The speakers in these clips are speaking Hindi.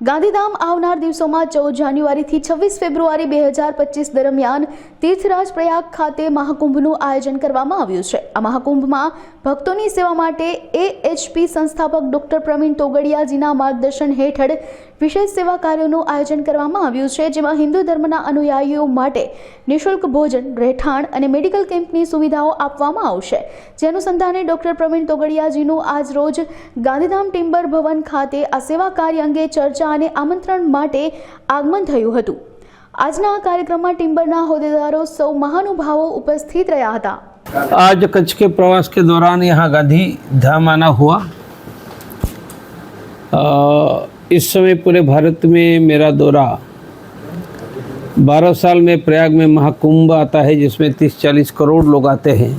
ગાંધીધામ આવનાર દિવસોમાં 14 જાન્યુઆરીથી 26 ફેબ્રુઆરી 2025 દરમિયાન તીર્થરાજ પ્રયાગ ખાતે મહાકુંભનું આયોજન કરવામાં આવ્યું છે। આ મહાકુંભમાં ભક્તોની સેવા માટે AHP સંસ્થાપક ડોક્ટર પ્રવીણ તોગડિયાજીના માર્ગદર્શન હેઠળ વિશેષ સેવા કાર્યોનું આયોજન કરવામાં આવ્યું છે, જેમાં હિન્દુ ધર્મના અનુયાયીઓ માટે નિઃશુલ્ક ભોજન, રહેઠાણ અને મેડિકલ કેમ્પની સુવિધાઓ આપવામાં આવશે। જે અનુસંધાને ડોક્ટર પ્રવીણ તોગડિયાજીનું આજ રોજ ગાંધીધામ ટિમ્બર ભવન ખાતે આ સેવા કાર્ય અંગે ચર્ચા અને आमंत्रण माटे आगमन थयुं हतुं। आजना कार्यक्रम में टिम्बरना होद्देदारो सौ महानुभावों उपस्थित रह्या हता। आज कच्छ के प्रवास के दौरान यहाँ गांधी धाम आना हुआ। इस समय पूरे भारत में मेरा दौरा 12 साल में प्रयाग में महाकुंभ आता है, जिसमें 30-40 करोड़ लोग आते हैं।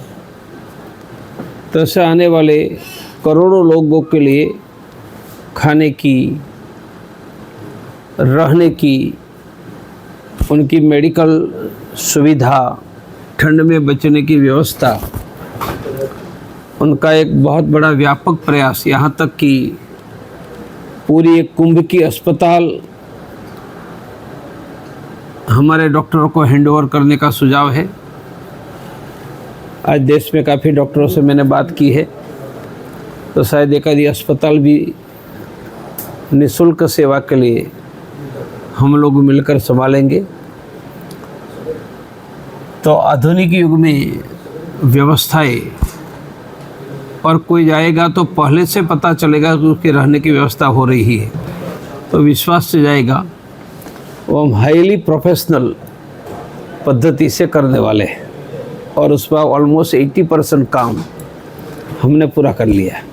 तो से आने वाले करोड़ों लोगों के लिए खाने की, रहने की, उनकी मेडिकल सुविधा, ठंड में बचने की व्यवस्था, उनका एक बहुत बड़ा व्यापक प्रयास, यहाँ तक कि पूरी एक कुंभ की अस्पताल हमारे डॉक्टरों को हैंडओवर करने का सुझाव है। आज देश में काफ़ी डॉक्टरों से मैंने बात की है, तो शायद एक आधी अस्पताल भी निःशुल्क सेवा के लिए हम लोग मिलकर संभालेंगे। तो आधुनिक युग में व्यवस्थाएं, और कोई जाएगा तो पहले से पता चलेगा कि उसके रहने की व्यवस्था हो रही है, तो विश्वास से जाएगा। वो हम हाईली प्रोफेशनल पद्धति से करने वाले हैं, और उसका ऑलमोस्ट 80% काम हमने पूरा कर लिया है।